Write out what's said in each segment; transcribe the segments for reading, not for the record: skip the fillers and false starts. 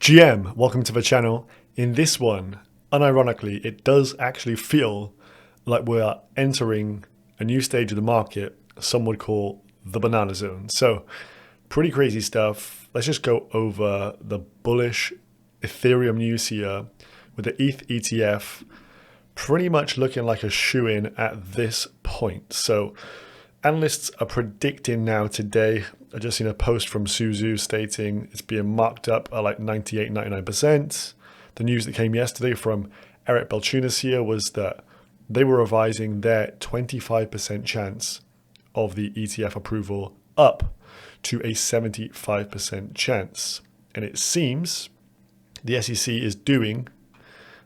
GM, welcome to the channel. In this one, unironically, it does actually feel like we are entering a new stage of the market, some would call the banana zone. So pretty crazy stuff. Let's just go over the bullish Ethereum news here with the ETH ETF pretty much looking like a shoe-in at this point. So analysts are predicting now today, I just seen a post from Suzu stating it's being marked up at like 98, 99%. The news that came yesterday from Eric Belchunas here was that they were revising their 25% chance of the ETF approval up to a 75% chance. And it seems the SEC is doing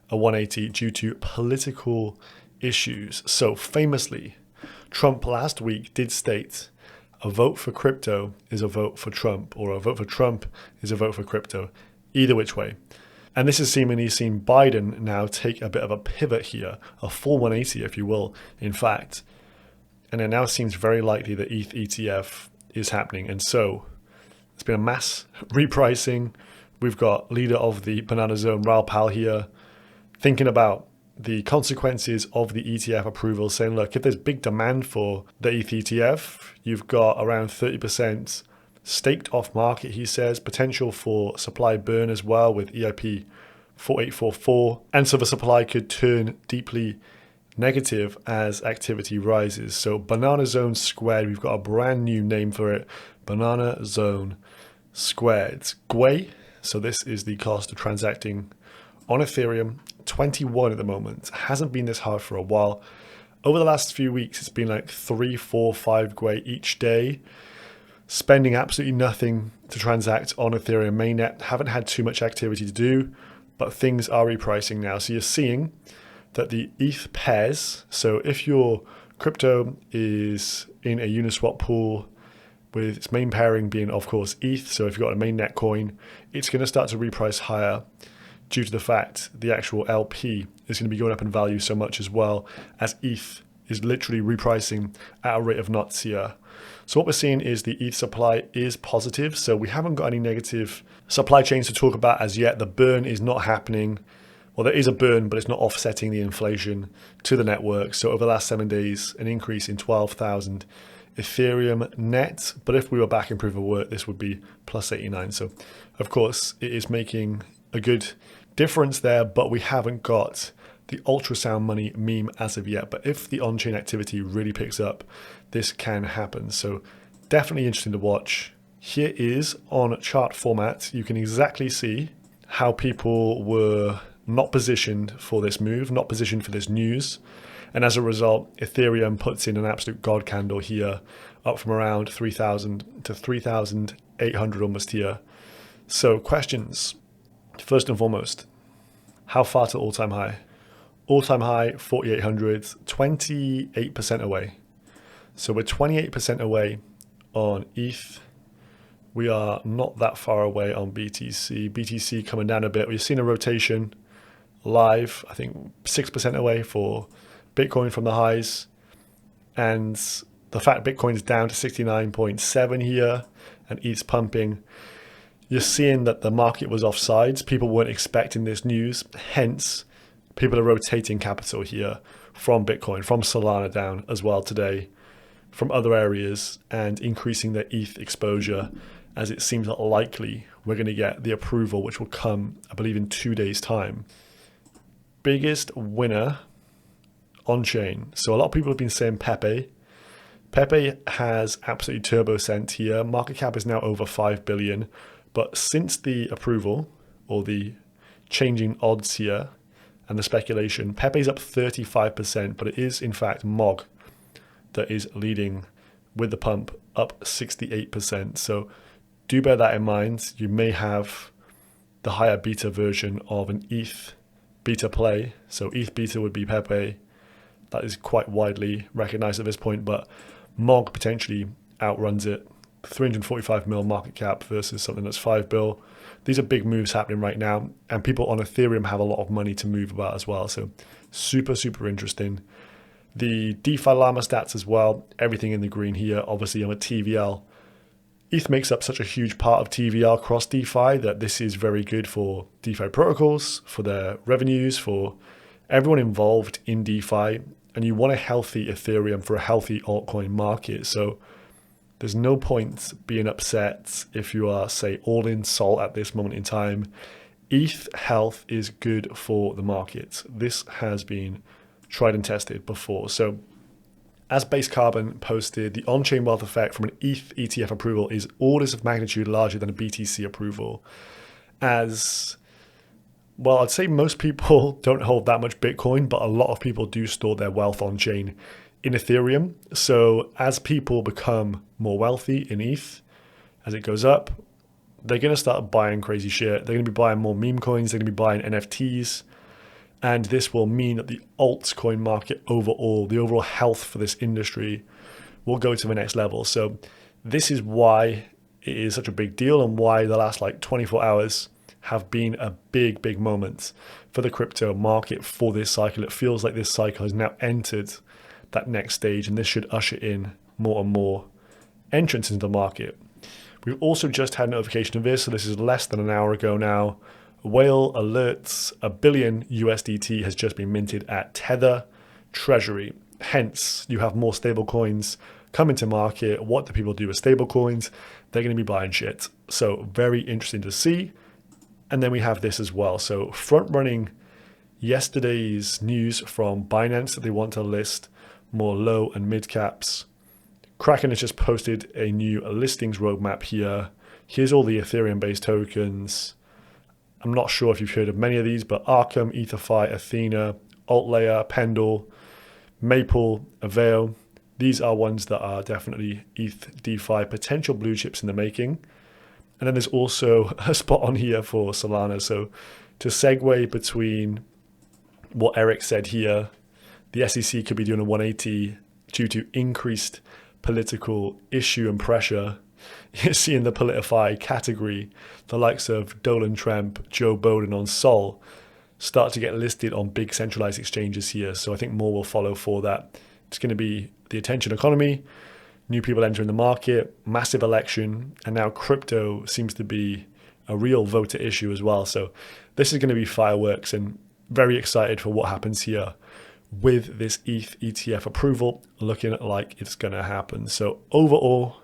a 180 due to political issues. So famously, Trump last week did state a vote for crypto is a vote for Trump, or a vote for Trump is a vote for crypto, either which way. And this has seemingly seen Biden now take a bit of a pivot here, a full 180, if you will, in fact. And it now seems very likely that ETH ETF is happening. And so it's been a mass repricing. We've got leader of the banana zone, Raoul here, thinking about the consequences of the ETF approval, saying, look, if there's big demand for the ETH ETF, you've got around 30% staked off market, he says, potential for supply burn as well with EIP 4844. And so the supply could turn deeply negative as activity rises. So Banana Zone Squared, we've got a brand new name for it, Banana Zone Squared. GWEI, so this is the cost of transacting on Ethereum, 21 at the moment. Hasn't been this hard for a while. Over the last few weeks, it's been like 3, 4, 5 GWEI each day. Spending absolutely nothing to transact on Ethereum mainnet. Haven't had too much activity to do, but things are repricing now. So you're seeing that the ETH pairs, so if your crypto is in a Uniswap pool with its main pairing being, of course, ETH, so if you've got a mainnet coin, it's going to start to reprice higher due to the fact the actual LP is going to be going up in value so much as well, as ETH is literally repricing at a rate of knots here. So what we're seeing is the ETH supply is positive. So we haven't got any negative supply chains to talk about as yet. The burn is not happening. Well, there is a burn, but it's not offsetting the inflation to the network. So over the last 7 days, an increase in 12,000 Ethereum net. But if we were back in proof of work, this would be plus 89. So of course, it is making a good difference there, but we haven't got the ultrasound money meme as of yet. But if the on-chain activity really picks up, this can happen. So definitely interesting to watch. Here is on chart format. You can exactly see how people were not positioned for this move, not positioned for this news. And as a result, Ethereum puts in an absolute god candle here, up from around 3,000 to 3,800 almost here. So questions. First and foremost, how far to all-time high? All-time high, 4,800, 28% away. So we're 28% away on ETH. We are not that far away on BTC. BTC coming down a bit. We've seen a rotation live, I think 6% away for Bitcoin from the highs. And the fact Bitcoin's down to 69.7 here and ETH's pumping, you're seeing that the market was offsides. People weren't expecting this news. Hence, people are rotating capital here from Bitcoin, from Solana down as well today, from other areas, and increasing their ETH exposure, as it seems likely we're going to get the approval, which will come, I believe, in 2 days' time. Biggest winner on chain. So a lot of people have been saying Pepe. Pepe has absolutely turbo sent here. Market cap is now over 5 billion. But since the approval, or the changing odds here and the speculation, Pepe's up 35%, but it is in fact MOG that is leading with the pump, up 68%. So do bear that in mind. You may have the higher beta version of an ETH beta play. So ETH beta would be Pepe. That is quite widely recognized at this point, but MOG potentially outruns it. 345 mil market cap versus something that's 5 bill. These are big moves happening right now, and people on Ethereum have a lot of money to move about as well. So super, super interesting. The DeFi Llama stats as well, everything in the green here. Obviously, I'm a TVL ETH makes up such a huge part of TVL cross DeFi that this is very good for DeFi protocols, for their revenues, for everyone involved in DeFi. And you want a healthy Ethereum for a healthy altcoin market. So there's no point being upset if you are, say, all in Sol at this moment in time. ETH health is good for the market. This has been tried and tested before. So as Base Carbon posted, the on-chain wealth effect from an ETH ETF approval is orders of magnitude larger than a BTC approval. As well, I'd say most people don't hold that much Bitcoin, but a lot of people do store their wealth on-chain in Ethereum. So as people become more wealthy in ETH, as it goes up, they're going to start buying crazy shit. They're going to be buying more meme coins. They're going to be buying NFTs. And this will mean that the altcoin market overall, the overall health for this industry will go to the next level. So this is why it is such a big deal and why the last 24 hours have been a big, big moment for the crypto market for this cycle. It feels like this cycle has now entered that next stage, and this should usher in more and more entrants into the market. We've also just had notification of this, so this is less than an hour ago now. Whale alerts $1 billion USDT has just been minted at Tether Treasury. Hence, you have more stable coins coming to market. What do people do with stable coins? They're going to be buying shit. So very interesting to see. And then we have this as well. So front running yesterday's news from Binance that they want to list more low and mid caps. Kraken has just posted a new listings roadmap here. Here's all the Ethereum based tokens. I'm not sure if you've heard of many of these, but Arkham, EtherFi, Athena, AltLayer, Pendle, Maple, Avail. These are ones that are definitely ETH DeFi potential blue chips in the making. And then there's also a spot on here for Solana. So to segue between what Eric said here, the SEC could be doing a 180 due to increased political issue and pressure. You see in the Politify category, the likes of Donald Trump, Joe Biden on Sol start to get listed on big centralized exchanges here. So I think more will follow for that. It's going to be the attention economy, new people entering the market, massive election, and now crypto seems to be a real voter issue as well. So this is going to be fireworks, and very excited for what happens here with this ETH ETF approval, looking like it's going to happen. So overall,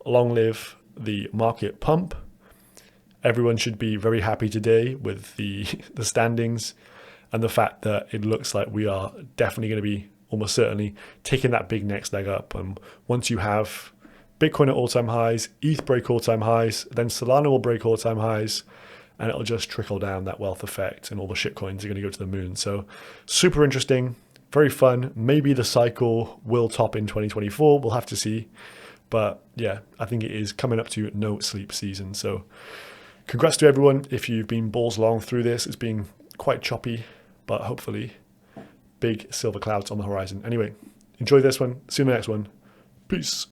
long live the market pump. Everyone should be very happy today with the standings and the fact that it looks like we are definitely going to be almost certainly taking that big next leg up. And once you have Bitcoin at all-time highs, ETH break all-time highs, then Solana will break all-time highs, and it'll just trickle down that wealth effect, and all the shitcoins are going to go to the moon. So super interesting, very fun. Maybe the cycle will top in 2024. We'll have to see. But yeah, I think it is coming up to no sleep season. So congrats to everyone if you've been balls long through this. It's been quite choppy, but hopefully big silver clouds on the horizon. Anyway, enjoy this one. See you in the next one. Peace.